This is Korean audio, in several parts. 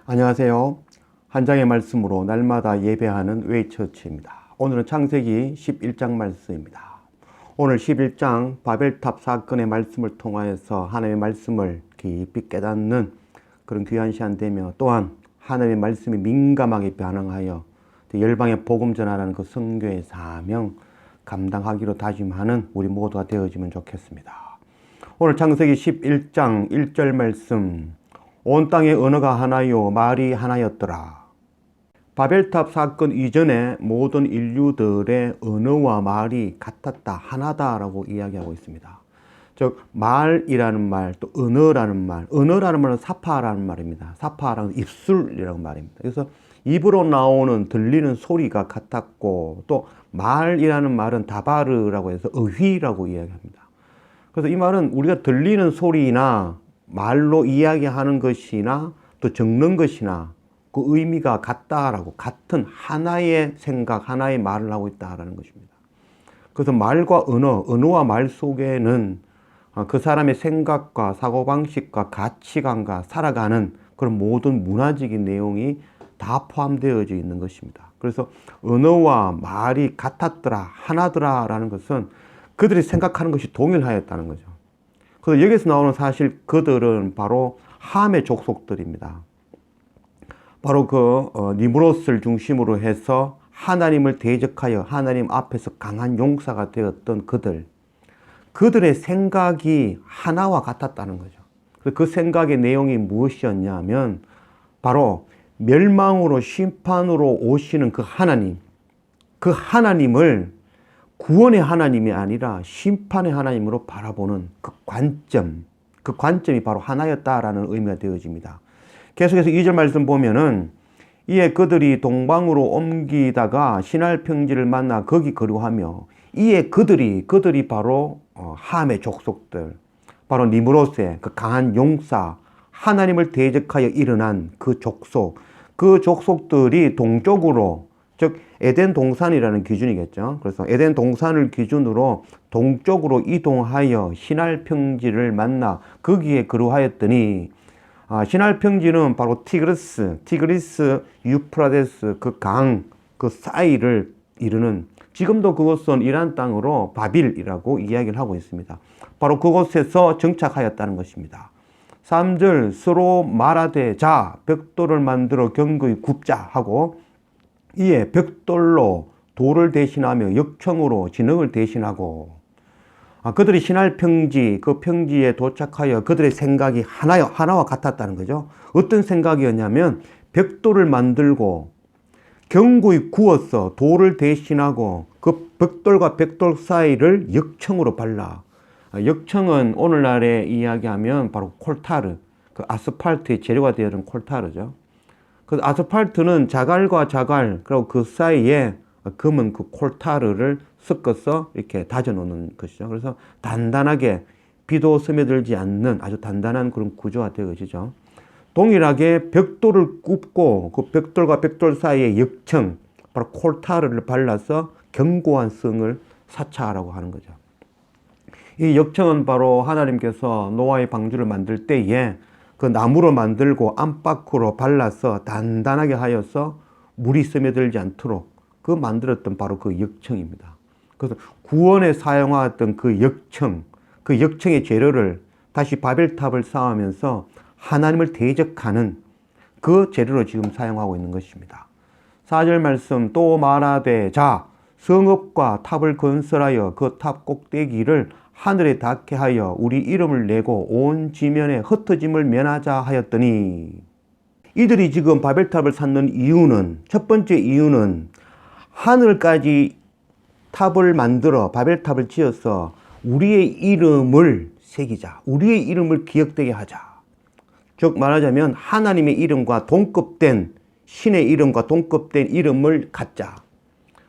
안녕하세요. 한 장의 말씀으로 날마다 예배하는 웨이처치입니다. 오늘은 창세기 11장 말씀입니다. 오늘 11장 바벨탑 사건의 말씀을 통하여서 하나님의 말씀을 깊이 깨닫는 그런 귀한 시간 되며, 또한 하나님의 말씀이 민감하게 반응하여 열방의 복음 전하라는 그 선교의 사명 감당하기로 다짐하는 우리 모두가 되어지면 좋겠습니다. 오늘 창세기 11장 1절 말씀, 온 땅의 언어가 하나요 말이 하나였더라. 바벨탑 사건 이전에 모든 인류들의 언어와 말이 같았다, 하나다라고 이야기하고 있습니다. 즉 말이라는 말, 또 언어라는 말, 언어라는 말은 사파라는 말입니다. 사파라는 입술이라는 말입니다. 그래서 입으로 나오는 들리는 소리가 같았고, 또 말이라는 말은 다바르라고 해서 어휘라고 이야기합니다. 그래서 이 말은 우리가 들리는 소리나 말로 이야기하는 것이나 또 적는 것이나 그 의미가 같다라고, 같은 하나의 생각, 하나의 말을 하고 있다라는 것입니다. 그래서 말과 언어와 말 속에는 그 사람의 생각과 사고방식과 가치관과 살아가는 그런 모든 문화적인 내용이 다 포함되어져 있는 것입니다. 그래서 언어와 말이 같았더라, 하나더라 라는 것은 그들이 생각하는 것이 동일하였다는 거죠. 그래서 여기서 나오는 사실 그들은 바로 함의 족속들입니다. 바로 니므롯을 중심으로 해서 하나님을 대적하여 하나님 앞에서 강한 용사가 되었던 그들의 생각이 하나와 같았다는 거죠. 그 생각의 내용이 무엇이었냐면 바로 멸망으로 심판으로 오시는 그 하나님을 구원의 하나님이 아니라 심판의 하나님으로 바라보는 그 관점이 바로 하나였다라는 의미가 되어집니다. 계속해서 2절 말씀 보면은, 이에 그들이 동방으로 옮기다가 시날 평지를 만나 거기 거류하며, 이에 그들이 바로 함의 족속들, 바로 니므롯의 그 강한 용사, 하나님을 대적하여 일어난 그 족속들이 동쪽으로, 즉 에덴 동산이라는 기준이겠죠. 그래서 에덴 동산을 기준으로 동쪽으로 이동하여 시날 평지를 만나 거기에 거류하였더니, 시날 평지는 바로 티그리스 유프라데스 그 강, 그 사이를 이루는, 지금도 그곳은 이란 땅으로 바빌이라고 이야기를 하고 있습니다. 바로 그곳에서 정착하였다는 것입니다. 3절, 서로 말하되 자 벽돌을 만들어 경거히 굽자 하고, 이에 벽돌로 돌을 대신하며 역청으로 진흙을 대신하고, 그들이 시날 평지, 그 평지에 도착하여 그들의 생각이 하나와 같았다는 거죠. 어떤 생각이었냐면, 벽돌을 만들고 견고히 구워서 돌을 대신하고 그 벽돌과 벽돌 사이를 역청으로 발라. 역청은 오늘날에 이야기하면 바로 콜타르, 그 아스팔트의 재료가 되어있는 콜타르죠. 그 아스팔트는 자갈과 자갈, 그리고 그 사이에 검은 그 콜타르를 섞어서 이렇게 다져 놓는 것이죠. 그래서 단단하게 비도 스며들지 않는 아주 단단한 그런 구조가 되어지죠. 동일하게 벽돌을 굽고 그 벽돌과 벽돌 사이에 역청, 바로 콜타르를 발라서 견고한 성을 사차하라고 하는 거죠. 이 역청은 바로 하나님께서 노아의 방주를 만들 때에 그 나무로 만들고 안팎으로 발라서 단단하게 하여서 물이 스며들지 않도록 그 만들었던 바로 그 역청입니다. 그래서 구원에 사용하였던 그 역청의 재료를 다시 바벨탑을 쌓으면서 하나님을 대적하는 그 재료로 지금 사용하고 있는 것입니다. 4절 말씀, 또 말하되 자 성읍과 탑을 건설하여 그 탑 꼭대기를 하늘에 닿게 하여 우리 이름을 내고 온 지면에 흩어짐을 면하자 하였더니, 이들이 지금 바벨탑을 쌓는 이유는, 첫 번째 이유는 하늘까지 탑을 만들어 바벨탑을 지어서 우리의 이름을 새기자, 우리의 이름을 기억되게 하자. 즉 말하자면 하나님의 이름과 동급된, 신의 이름과 동급된 이름을 갖자.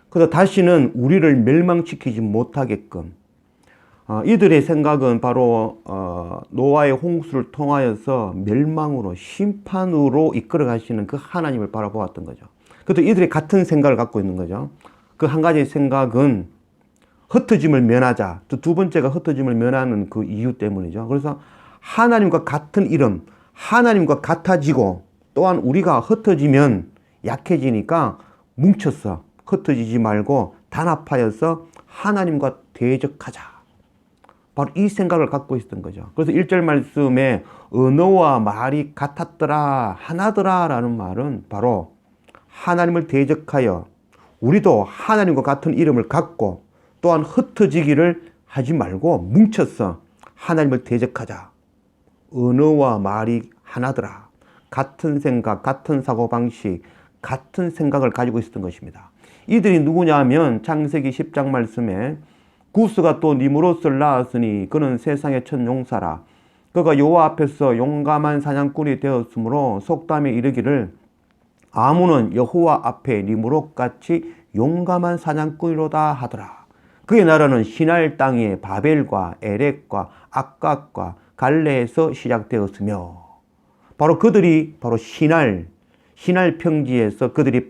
그래서 다시는 우리를 멸망시키지 못하게끔, 이들의 생각은 바로 노아의 홍수를 통하여서 멸망으로, 심판으로 이끌어 가시는 그 하나님을 바라보았던 거죠. 그래도 이들이 같은 생각을 갖고 있는 거죠. 그 한 가지 생각은 흩어짐을 면하자. 또 두 번째가 흩어짐을 면하는 그 이유 때문이죠. 그래서 하나님과 같은 이름, 하나님과 같아지고 또한 우리가 흩어지면 약해지니까 뭉쳐서 흩어지지 말고 단합하여서 하나님과 대적하자. 바로 이 생각을 갖고 있었던 거죠. 그래서 1절 말씀에 언어와 말이 같았더라, 하나더라 라는 말은 바로 하나님을 대적하여 우리도 하나님과 같은 이름을 갖고 또한 흩어지기를 하지 말고 뭉쳐서 하나님을 대적하자. 언어와 말이 하나더라. 같은 생각, 같은 사고방식, 같은 생각을 가지고 있었던 것입니다. 이들이 누구냐 하면 창세기 10장 말씀에 구스가 또 니므롯을 낳았으니 그는 세상의 첫 용사라. 그가 여호와 앞에서 용감한 사냥꾼이 되었으므로 속담에 이르기를 아문은 여호와 앞에 니므롯같이 용감한 사냥꾼이로다 하더라. 그의 나라는 시날 땅의 바벨과 에렉과 악각과 갈레에서 시작되었으며 바로 그들이 바로 시날 평지에서 그들이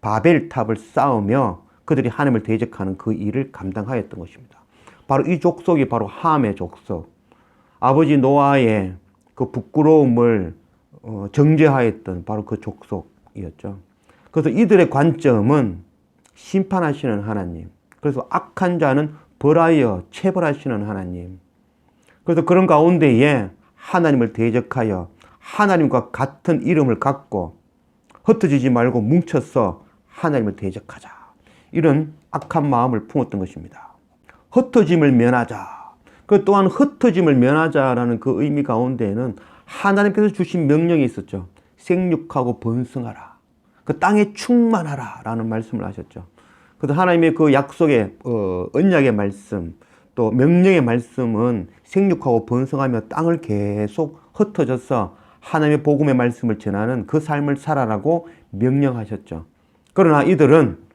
바벨탑을 쌓으며 그들이 하나님을 대적하는 그 일을 감당하였던 것입니다. 바로 이 족속이 바로 함의 족속, 아버지 노아의 그 부끄러움을 정죄하였던 바로 그 족속이었죠. 그래서 이들의 관점은 심판하시는 하나님, 그래서 악한 자는 벌하여 체벌하시는 하나님, 그래서 그런 가운데에 하나님을 대적하여 하나님과 같은 이름을 갖고 흩어지지 말고 뭉쳐서 하나님을 대적하자. 이런 악한 마음을 품었던 것입니다. 흩어짐을 면하자. 그 또한 흩어짐을 면하자라는 그 의미 가운데에는 하나님께서 주신 명령이 있었죠. 생육하고 번성하라. 그 땅에 충만하라 라는 말씀을 하셨죠. 그래서 하나님의 그 약속의 언약의 말씀 또 명령의 말씀은 생육하고 번성하며 땅을 계속 흩어져서 하나님의 복음의 말씀을 전하는 그 삶을 살아라고 명령하셨죠. 그러나 이들은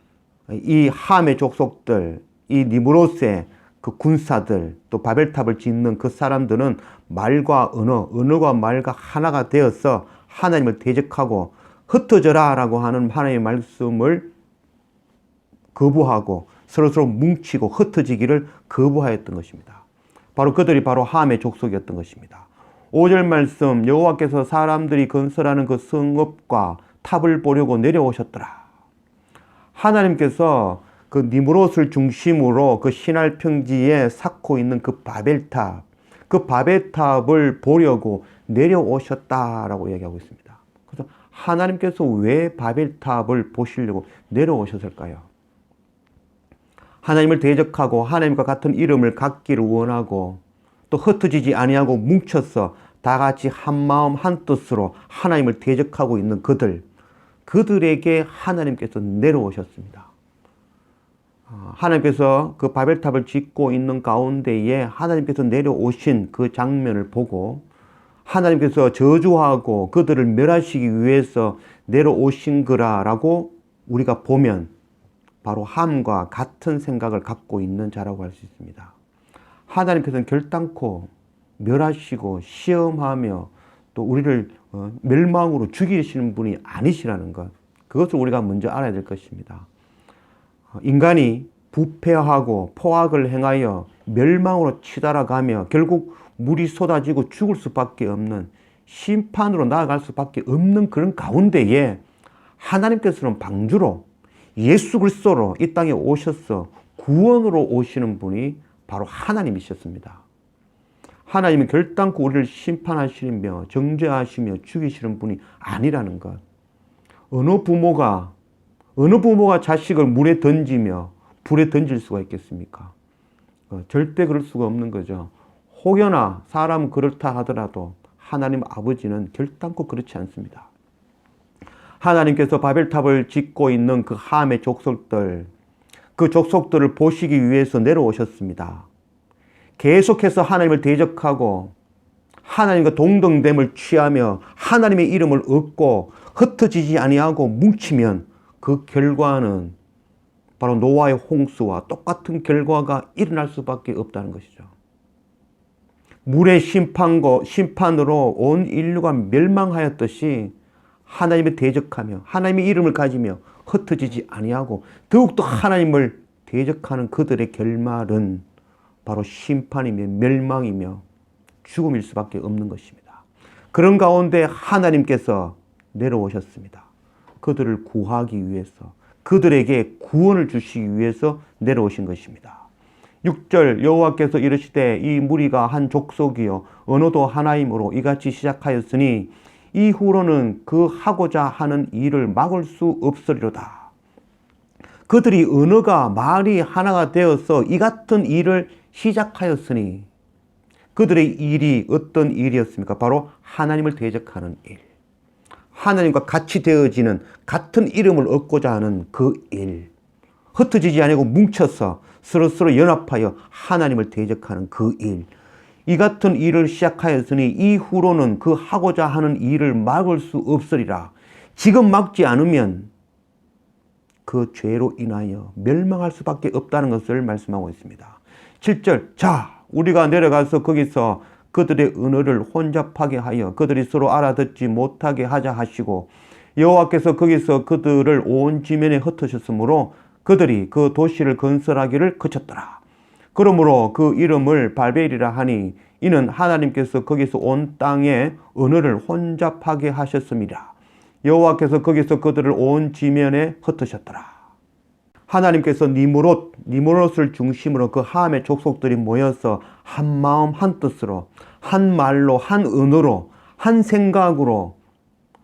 이 함의 족속들, 이 니므롯의 그 군사들, 또 바벨탑을 짓는 그 사람들은 말과 언어가 말과 하나가 되어서 하나님을 대적하고 흩어져라 라고 하는 하나님의 말씀을 거부하고 서로 뭉치고 흩어지기를 거부하였던 것입니다. 바로 그들이 바로 함의 족속이었던 것입니다. 5절 말씀, 여호와께서 사람들이 건설하는 그 성읍과 탑을 보려고 내려오셨더라. 하나님께서 그 니므롯을 중심으로 그 시날 평지에 쌓고 있는 그 바벨탑, 그 바벨탑을 보려고 내려오셨다라고 얘기하고 있습니다. 그래서 하나님께서 왜 바벨탑을 보시려고 내려오셨을까요? 하나님을 대적하고 하나님과 같은 이름을 갖기를 원하고 또 흩어지지 아니하고 뭉쳐서 다 같이 한 마음 한 뜻으로 하나님을 대적하고 있는 그들에게 하나님께서 내려오셨습니다. 하나님께서 그 바벨탑을 짓고 있는 가운데에 하나님께서 내려오신 그 장면을 보고 하나님께서 저주하고 그들을 멸하시기 위해서 내려오신 거라고 우리가 보면 바로 함과 같은 생각을 갖고 있는 자라고 할 수 있습니다. 하나님께서는 결단코 멸하시고 시험하며 또 우리를 멸망으로 죽이시는 분이 아니시라는 것, 그것을 우리가 먼저 알아야 될 것입니다. 인간이 부패하고 포악을 행하여 멸망으로 치달아가며 결국 물이 쏟아지고 죽을 수밖에 없는 심판으로 나아갈 수밖에 없는 그런 가운데에 하나님께서는 방주로 예수 그리스도로 이 땅에 오셔서 구원으로 오시는 분이 바로 하나님이셨습니다. 하나님은 결단코 우리를 심판하시며 정죄하시며 죽이시는 분이 아니라는 것. 어느 부모가 자식을 물에 던지며 불에 던질 수가 있겠습니까? 절대 그럴 수가 없는 거죠. 혹여나 사람은 그렇다 하더라도 하나님 아버지는 결단코 그렇지 않습니다. 하나님께서 바벨탑을 짓고 있는 그 함의 족속들, 그 족속들을 보시기 위해서 내려오셨습니다. 계속해서 하나님을 대적하고 하나님과 동등됨을 취하며 하나님의 이름을 얻고 흩어지지 아니하고 뭉치면 그 결과는 바로 노아의 홍수와 똑같은 결과가 일어날 수밖에 없다는 것이죠. 물의 심판으로 온 인류가 멸망하였듯이 하나님을 대적하며 하나님의 이름을 가지며 흩어지지 아니하고 더욱더 하나님을 대적하는 그들의 결말은 바로 심판이며 멸망이며 죽음일 수밖에 없는 것입니다. 그런 가운데 하나님께서 내려오셨습니다. 그들을 구하기 위해서, 그들에게 구원을 주시기 위해서 내려오신 것입니다. 6절 여호와께서 이르시되 이 무리가 한 족속이요 언어도 하나이므로 이같이 시작하였으니 이후로는 그 하고자 하는 일을 막을 수 없으리로다. 그들이 언어가 말이 하나가 되어서 이 같은 일을 시작하였으니 그들의 일이 어떤 일이었습니까? 바로 하나님을 대적하는 일. 하나님과 같이 되어지는 같은 이름을 얻고자 하는 그 일. 흩어지지 아니고 뭉쳐서 서로 연합하여 하나님을 대적하는 그 일. 이 같은 일을 시작하였으니 이후로는 그 하고자 하는 일을 막을 수 없으리라. 지금 막지 않으면 그 죄로 인하여 멸망할 수밖에 없다는 것을 말씀하고 있습니다. 7절 자 우리가 내려가서 거기서 그들의 언어를 혼잡하게 하여 그들이 서로 알아듣지 못하게 하자 하시고 여호와께서 거기서 그들을 온 지면에 흩으셨으므로 그들이 그 도시를 건설하기를 그쳤더라. 그러므로 그 이름을 발벨이라 하니 이는 하나님께서 거기서 온 땅에 언어를 혼잡하게 하셨습니다. 여호와께서 거기서 그들을 온 지면에 흩으셨더라. 하나님께서 니므롯을 중심으로 그 함의 족속들이 모여서 한 마음 한 뜻으로 한 말로 한 언어로 한 생각으로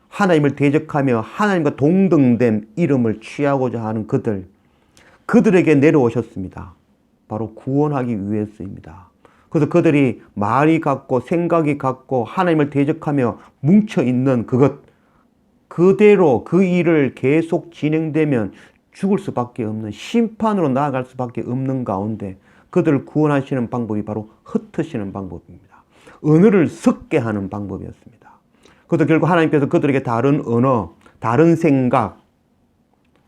하나님을 대적하며 하나님과 동등된 이름을 취하고자 하는 그들에게 내려오셨습니다. 바로 구원하기 위해서입니다. 그래서 그들이 말이 같고 생각이 같고 하나님을 대적하며 뭉쳐있는 그대로 그 일을 계속 진행되면 죽을 수밖에 없는 심판으로 나아갈 수밖에 없는 가운데 그들을 구원하시는 방법이 바로 흩으시는 방법입니다. 언어를 섞게 하는 방법이었습니다. 그래서 결국 하나님께서 그들에게 다른 언어, 다른 생각,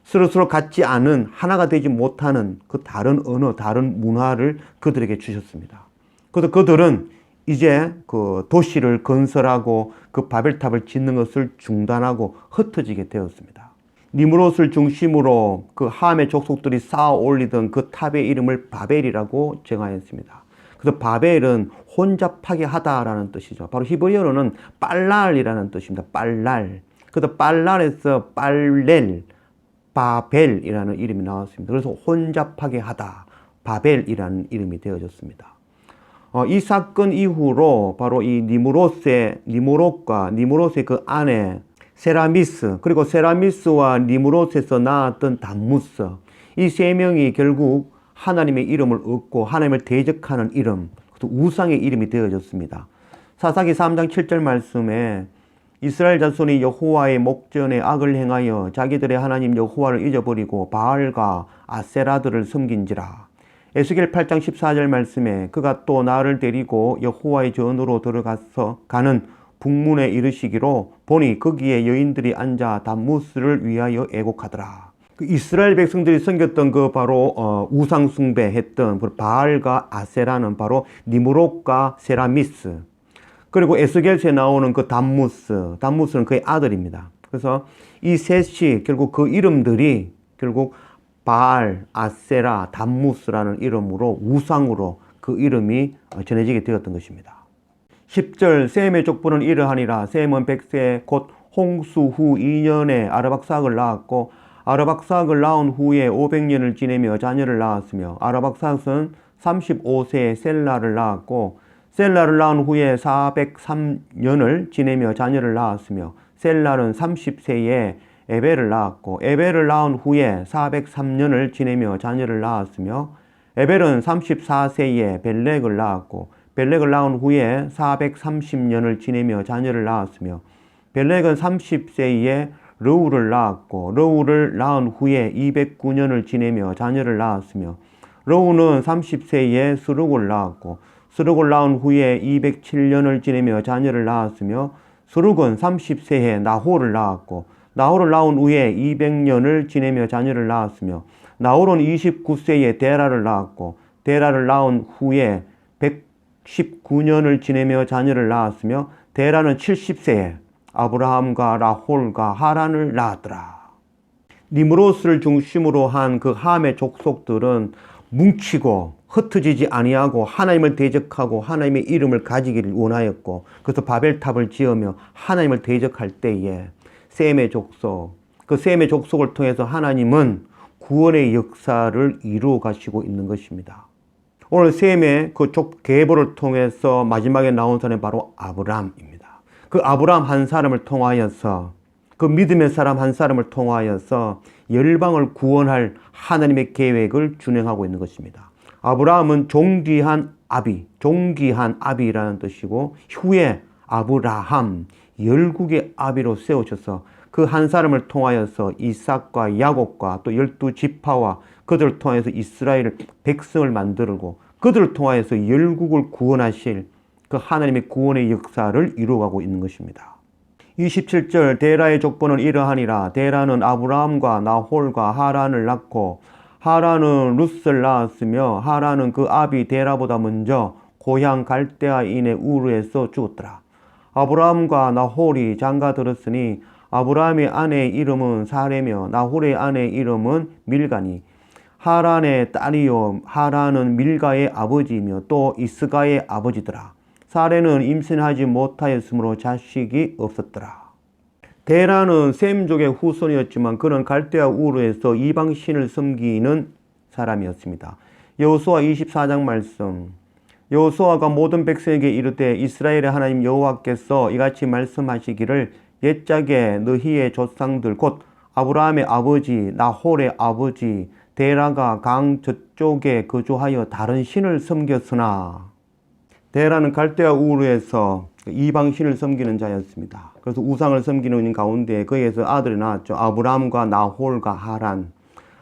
서로 같지 않은 하나가 되지 못하는 그 다른 언어, 다른 문화를 그들에게 주셨습니다. 그래서 그들은 이제 그 도시를 건설하고 그 바벨탑을 짓는 것을 중단하고 흩어지게 되었습니다. 니므롯을 중심으로 그 함의 족속들이 쌓아 올리던 그 탑의 이름을 바벨이라고 정하였습니다. 그래서 바벨은 혼잡하게 하다라는 뜻이죠. 바로 히브리어로는 빨랄이라는 뜻입니다. 빨랄. 그래서 빨랄에서 빨렐, 바벨이라는 이름이 나왔습니다. 그래서 혼잡하게 하다, 바벨이라는 이름이 되어졌습니다. 이 사건 이후로 바로 이 니므롯과 니므롯의 그 아내 세라미스, 그리고 세라미스와 니므롯에서 낳았던 담무스, 이 세 명이 결국 하나님의 이름을 얻고 하나님을 대적하는 이름, 우상의 이름이 되어졌습니다. 사사기 3장 7절 말씀에 이스라엘 자손이 여호와의 목전에 악을 행하여 자기들의 하나님 여호와를 잊어버리고 바알과 아세라들을 섬긴지라. 에스겔 8장 14절 말씀에 그가 또 나를 데리고 여호와의 전으로 들어가서 가는 북문에 이르시기로 보니 거기에 여인들이 앉아 담무스를 위하여 애곡하더라. 그 이스라엘 백성들이 섬겼던 그 바로 우상 숭배했던 바알과 아세라는 바로 니므롯과 세라미스, 그리고 에스겔서에 나오는 그 담무스는 그의 아들입니다. 그래서 이 셋이 결국 그 이름들이 결국 바알, 아세라, 담무스라는 이름으로 우상으로 그 이름이 전해지게 되었던 것입니다. 10절 셈의 족보는 이러하니라. 셈은 100세 곧 홍수 후 2년에 아르박삭을 낳았고 아르박삭을 낳은 후에 500년을 지내며 자녀를 낳았으며 아르박삭은 35세에 셀라를 낳았고 셀라를 낳은 후에 403년을 지내며 자녀를 낳았으며 셀라는 30세에 에벨을 낳았고 에벨을 낳은 후에 403년을 지내며 자녀를 낳았으며 에벨은 34세에 벨렉을 낳았고 벨렉을 낳은 후에 430년을 지내며 자녀를 낳았으며 벨렉은 30세에 르우를 낳았고 르우를 낳은 후에 209년을 지내며 자녀를 낳았으며 르우는 30세에 스룩을 낳았고 스룩을 낳은 후에 207년을 지내며 자녀를 낳았으며 스룩은 30세에 나홀을 낳았고 나홀을 낳은 후에 200년을 지내며 자녀를 낳았으며 나홀은 29세에 데라를 낳았고 데라를 낳은 후에 119년을 지내며 자녀를 낳았으며 데라는 70세에 아브라함과 라홀과 하란을 낳았더라. 니므롯을 중심으로 한 그 함의 족속들은 뭉치고 흩어지지 아니하고 하나님을 대적하고 하나님의 이름을 가지기를 원하였고 그래서 바벨탑을 지으며 하나님을 대적할 때에 셈의 족속, 그 셈의 족속을 통해서 하나님은 구원의 역사를 이루어 가시고 있는 것입니다. 오늘 셈의 그 계보를 통해서 마지막에 나온 사람이 바로 아브라함입니다. 그 아브라함 한 사람을 통하여서, 그 믿음의 사람 한 사람을 통하여서 열방을 구원할 하나님의 계획을 준행하고 있는 것입니다. 아브라함은 존귀한 아비라는 뜻이고, 후에 아브라함, 열국의 아비로 세우셔서 그 한 사람을 통하여서 이삭과 야곱과 또 12지파와 그들을 통해서 이스라엘 백성을 만들고, 그들을 통하여서 열국을 구원하실 그 하나님의 구원의 역사를 이루어가고 있는 것입니다. 27절, 데라의 족보는 이러하니라. 데라는 아브라함과 나홀과 하란을 낳고, 하란은 룻을 낳았으며, 하란은 그 아비 데라보다 먼저 고향 갈대아인의 우르에서 죽었더라. 아브라함과 나홀이 장가 들었으니 아브라함의 아내의 이름은 사레며 나홀의 아내의 이름은 밀가니, 하란의 딸이요 하란은 밀가의 아버지이며 또 이스가의 아버지더라. 사레는 임신하지 못하였으므로 자식이 없었더라. 데라는 셈족의 후손이었지만 그는 갈대아 우르에서 이방 신을 섬기는 사람이었습니다. 여호수아 24장 말씀, 여호수아가 모든 백성에게 이르되 이스라엘의 하나님 여호와께서 이같이 말씀하시기를 옛적에 너희의 조상들 곧 아브라함의 아버지 나홀의 아버지 데라가 강 저쪽에 거주하여 다른 신을 섬겼으나, 데라는 갈대아 우르에서 이방 신을 섬기는 자였습니다. 그래서 우상을 섬기는 가운데 그에서 아들이 나왔죠. 아브라함과 나홀과 하란.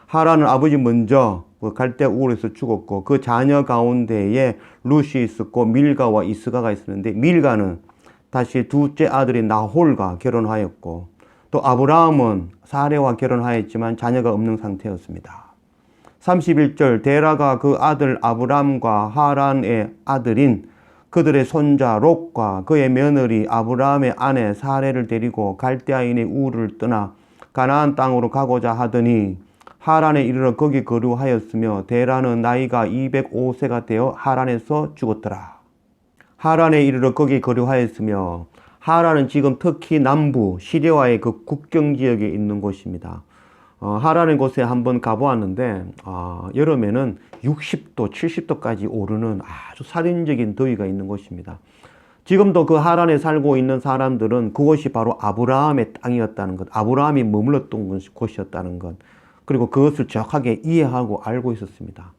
하란은 아버지 먼저 갈대아 우르에서 죽었고, 그 자녀 가운데에 룻이 있었고 밀가와 이스가가 있었는데, 밀가는 다시 둘째 아들인 나홀과 결혼하였고, 또 아브라함은 사레와 결혼하였지만 자녀가 없는 상태였습니다. 31절, 데라가 그 아들 아브람과 하란의 아들인 그들의 손자 롯과 그의 며느리 아브라함의 아내 사레를 데리고 갈대아인의 우르를 떠나 가나안 땅으로 가고자 하더니 하란에 이르러 거기 거류하였으며, 데라는 나이가 205세가 되어 하란에서 죽었더라. 하란에 이르러 거기 거류하였으며, 하란은 지금 특히 남부 시리아와의 그 국경 지역에 있는 곳입니다. 하란의 곳에 한번 가보았는데 여름에는 60도, 70도까지 오르는 아주 살인적인 더위가 있는 곳입니다. 지금도 그 하란에 살고 있는 사람들은 그곳이 바로 아브라함의 땅이었다는 것, 아브라함이 머물렀던 곳이었다는 것, 그리고 그것을 정확하게 이해하고 알고 있었습니다.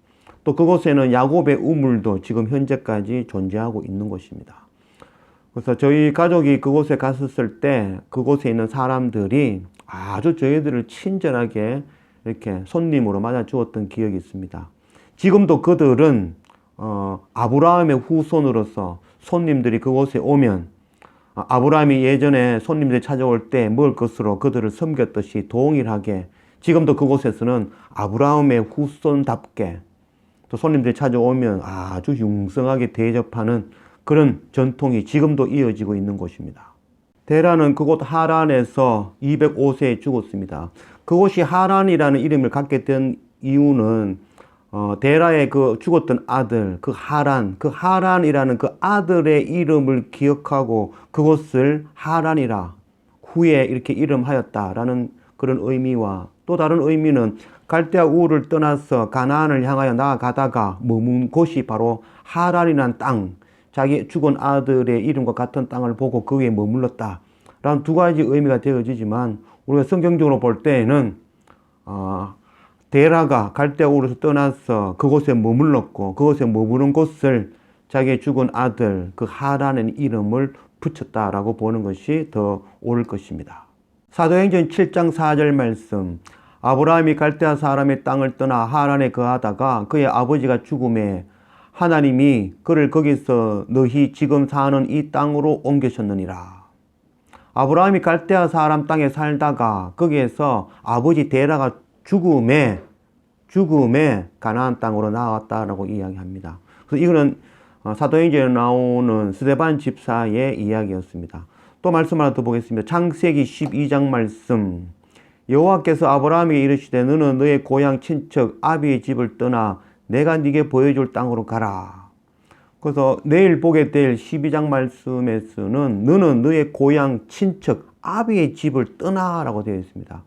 또 그곳에는 야곱의 우물도 지금 현재까지 존재하고 있는 곳입니다. 그래서 저희 가족이 그곳에 갔었을 때 그곳에 있는 사람들이 아주 저희들을 친절하게 이렇게 손님으로 맞아 주었던 기억이 있습니다. 지금도 그들은 아브라함의 후손으로서 손님들이 그곳에 오면 아브라함이 예전에 손님들이 찾아올 때 먹을 것으로 그들을 섬겼듯이 동일하게 지금도 그곳에서는 아브라함의 후손답게 또 손님들이 찾아오면 아주 융성하게 대접하는 그런 전통이 지금도 이어지고 있는 곳입니다. 데라는 그곳 하란에서 205세에 죽었습니다. 그곳이 하란이라는 이름을 갖게 된 이유는 데라의 그 죽었던 아들, 그 하란이라는 그 아들의 이름을 기억하고 그곳을 하란이라 후에 이렇게 이름하였다라는 그런 의미와, 또 다른 의미는 갈대아 우르를 떠나서 가나안을 향하여 나아가다가 머문 곳이 바로 하란이라는 땅, 자기 죽은 아들의 이름과 같은 땅을 보고 그 위에 머물렀다 라는 두 가지 의미가 되어지지만, 우리가 성경적으로 볼 때에는 데라가 갈대아 우르에서 떠나서 그곳에 머물렀고 그곳에 머무는 곳을 자기의 죽은 아들 그 하란의 이름을 붙였다라고 보는 것이 더 옳을 것입니다. 사도행전 7장 4절 말씀, 아브라함이 갈대아 사람의 땅을 떠나 하란에 거하다가 그의 아버지가 죽음에 하나님이 그를 거기서 너희 지금 사는 이 땅으로 옮기셨느니라. 아브라함이 갈대아 사람 땅에 살다가 거기에서 아버지 데라가 죽음에 가나안 땅으로 나왔다라고 이야기합니다. 그래서 이거는 사도행전에 나오는 스데반 집사의 이야기였습니다. 또 말씀 하나 더 보겠습니다. 창세기 12장 말씀, 여호와께서 아브라함에게 이르시되 너는 너의 고향 친척 아비의 집을 떠나 내가 네게 보여줄 땅으로 가라. 그래서 내일 보게 될 12장 말씀에서는 너는 너의 고향 친척 아비의 집을 떠나라고 되어 있습니다.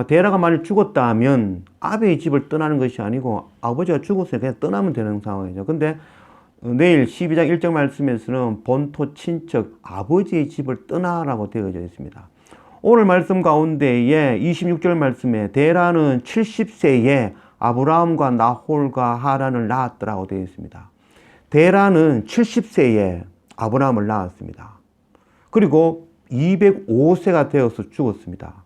데라가 만약 죽었다 하면 아비의 집을 떠나는 것이 아니고 아버지가 죽었으니 그냥 떠나면 되는 상황이죠. 근데 내일 12장 1절 말씀에서는 본토 친척 아버지의 집을 떠나라고 되어져 있습니다. 오늘 말씀 가운데에 26절 말씀에 데라는 70세에 아브라함과 나홀과 하란을 낳았더라고 되어 있습니다. 데라는 70세에 아브라함을 낳았습니다. 그리고 205세가 되어서 죽었습니다.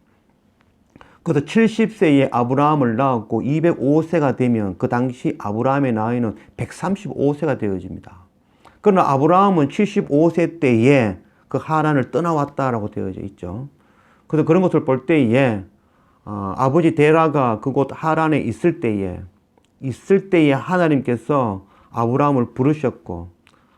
그래서 70세에 아브라함을 낳았고 205세가 되면 그 당시 아브라함의 나이는 135세가 되어집니다. 그러나 아브라함은 75세 때에 그 하란을 떠나왔다라고 되어져 있죠. 그래서 그런 것을 볼 때에 아버지 데라가 그곳 하란에 있을 때에 하나님께서 아브라함을 부르셨고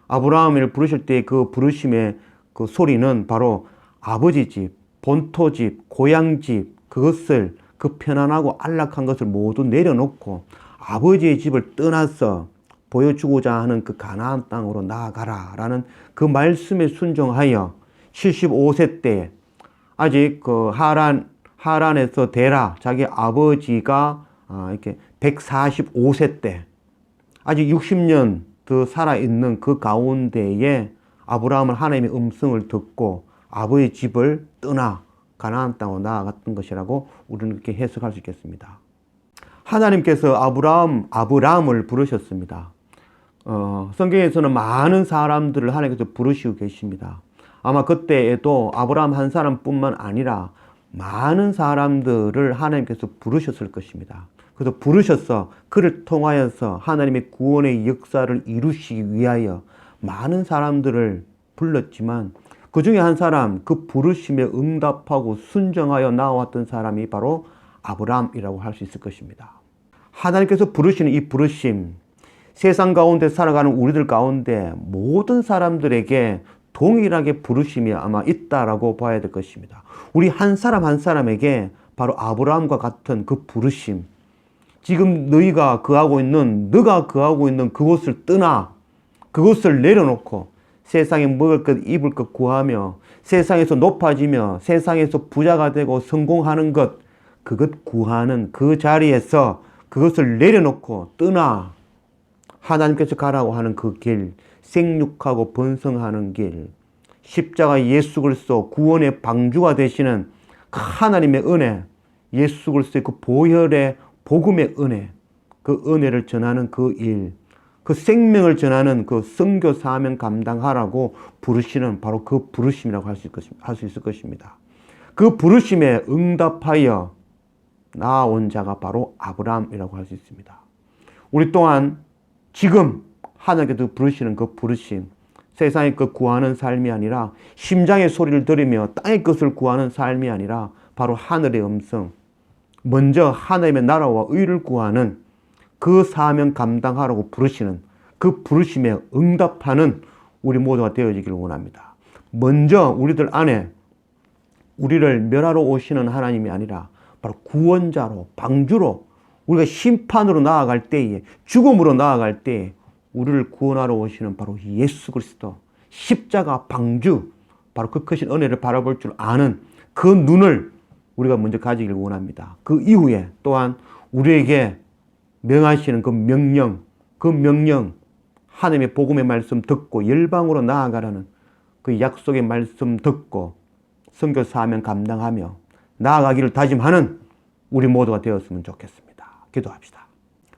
아브라함을 부르실 때 그 부르심의 그 소리는 바로 아버지 집, 본토 집, 고향 집 그것을 그 편안하고 안락한 것을 모두 내려놓고 아버지의 집을 떠나서 보여주고자 하는 그 가나안 땅으로 나아가라 라는 그 말씀에 순종하여 75세 때 아직 그 하란에서 데라 자기 아버지가 이렇게 145세 때 아직 60년 더 살아있는 그 가운데에 아브라함은 하나님의 음성을 듣고 아버지의 집을 떠나 가나안 땅으로 나아갔던 것이라고 우리는 그렇게 해석할 수 있겠습니다. 하나님께서 아브라함을 부르셨습니다. 성경에서는 많은 사람들을 하나님께서 부르시고 계십니다. 아마 그때에도 아브라함 한 사람뿐만 아니라 많은 사람들을 하나님께서 부르셨을 것입니다. 그래서 부르셔서 그를 통하여서 하나님의 구원의 역사를 이루시기 위하여 많은 사람들을 불렀지만 그 중에 한 사람, 그 부르심에 응답하고 순종하여 나왔던 사람이 바로 아브라함이라고 할 수 있을 것입니다. 하나님께서 부르시는 이 부르심, 세상 가운데 살아가는 우리들 가운데 모든 사람들에게 동일하게 부르심이 아마 있다라고 봐야 될 것입니다. 우리 한 사람 한 사람에게 바로 아브라함과 같은 그 부르심, 지금 너가 거하고 있는 그곳을 떠나, 그것을 내려놓고 세상에 먹을 것, 입을 것 구하며 세상에서 높아지며 세상에서 부자가 되고 성공하는 것, 그것 구하는 그 자리에서 그것을 내려놓고 떠나 하나님께서 가라고 하는 그 길, 생육하고 번성하는 길, 십자가 예수 그리스도 구원의 방주가 되시는 그 하나님의 은혜, 예수 그리스도의 그 보혈의 복음의 은혜, 그 은혜를 전하는 그 일, 그 생명을 전하는 그 선교 사명 감당하라고 부르시는 바로 그 부르심이라고 할 수 있을 것입니다. 그 부르심에 응답하여 나아온 자가 바로 아브라함이라고 할 수 있습니다. 우리 또한 지금 하나님께서 부르시는 그 부르심, 세상의 것 구하는 삶이 아니라 심장의 소리를 들으며 땅의 것을 구하는 삶이 아니라 바로 하늘의 음성, 먼저 하나님의 나라와 의를 구하는 그 사명 감당하라고 부르시는 그 부르심에 응답하는 우리 모두가 되어지기를 원합니다. 먼저 우리들 안에 우리를 멸하러 오시는 하나님이 아니라 바로 구원자로, 방주로, 우리가 심판으로 나아갈 때에, 죽음으로 나아갈 때에 우리를 구원하러 오시는 바로 예수 그리스도, 십자가 방주, 바로 그 크신 은혜를 바라볼 줄 아는 그 눈을 우리가 먼저 가지기를 원합니다. 그 이후에 또한 우리에게 명하시는 그 명령, 하나님의 복음의 말씀 듣고 열방으로 나아가라는 그 약속의 말씀 듣고 선교 사명 감당하며 나아가기를 다짐하는 우리 모두가 되었으면 좋겠습니다. 기도합시다.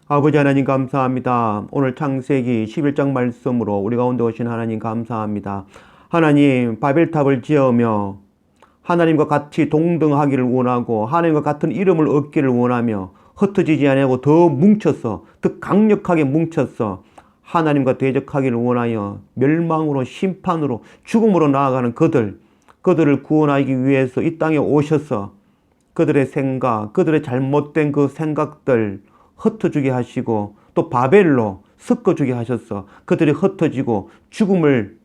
아버지 하나님 감사합니다. 오늘 창세기 11장 말씀으로 우리 가운데 오신 하나님 감사합니다. 하나님 바벨탑을 지으며 하나님과 같이 동등하기를 원하고 하나님과 같은 이름을 얻기를 원하며 흩어지지 아니하고 더 뭉쳐서 더 강력하게 뭉쳐서 하나님과 대적하기를 원하여 멸망으로 심판으로 죽음으로 나아가는 그들을 구원하기 위해서 이 땅에 오셔서 그들의 생각, 그들의 잘못된 그 생각들 흩어지게 하시고 또 바벨로 섞어주게 하셔서 그들이 흩어지고 죽음을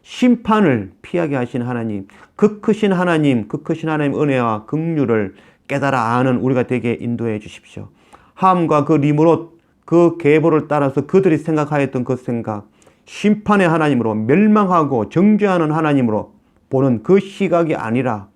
심판을 피하게 하신 하나님, 그 크신 하나님 은혜와 긍휼을 깨달아 아는 우리가 되게 인도해 주십시오. 함과 그 리므롯 그 계보를 따라서 그들이 생각하였던 그 생각, 심판의 하나님으로 멸망하고 정죄하는 하나님으로 보는 그 시각이 아니라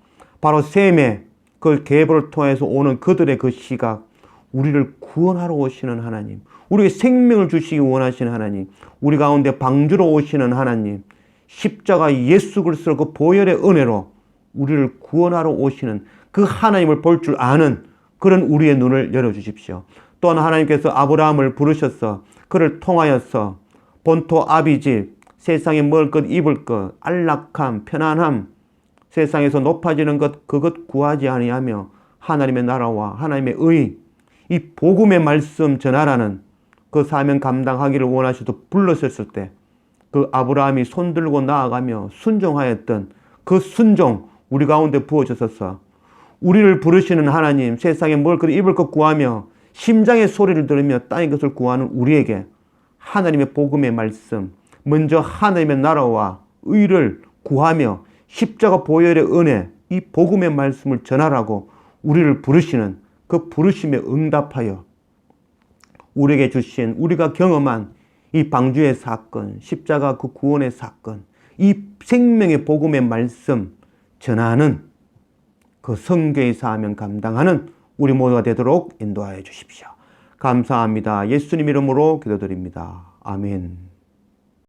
바로 셈의 그 계보를 통해서 오는 그들의 그 시각, 우리를 구원하러 오시는 하나님, 우리에게 생명을 주시기 원하시는 하나님, 우리 가운데 방주로 오시는 하나님, 십자가 예수 그리스도 그 보혈의 은혜로 우리를 구원하러 오시는 그 하나님을 볼 줄 아는 그런 우리의 눈을 열어주십시오. 또한 하나님께서 아브라함을 부르셔서 그를 통하여서 본토 아비집, 세상에 먹을 것 입을 것, 안락함, 편안함, 세상에서 높아지는 것 그것 구하지 아니하며 하나님의 나라와 하나님의 의, 이 복음의 말씀 전하라는 그 사명 감당하기를 원하셔서 불렀었을 때 그 아브라함이 손들고 나아가며 순종하였던 그 순종 우리 가운데 부어주셔서 우리를 부르시는 하나님, 세상에 먹을 것 입을 것 구하며 심장의 소리를 들으며 땅의 것을 구하는 우리에게 하나님의 복음의 말씀, 먼저 하나님의 나라와 의를 구하며 십자가 보혈의 은혜, 이 복음의 말씀을 전하라고 우리를 부르시는 그 부르심에 응답하여 우리에게 주신, 우리가 경험한 이 방주의 사건, 십자가 그 구원의 사건, 이 생명의 복음의 말씀 전하는 그 성교의 사명 감당하는 우리 모두가 되도록 인도하여 주십시오. 감사합니다. 예수님 이름으로 기도드립니다. 아멘.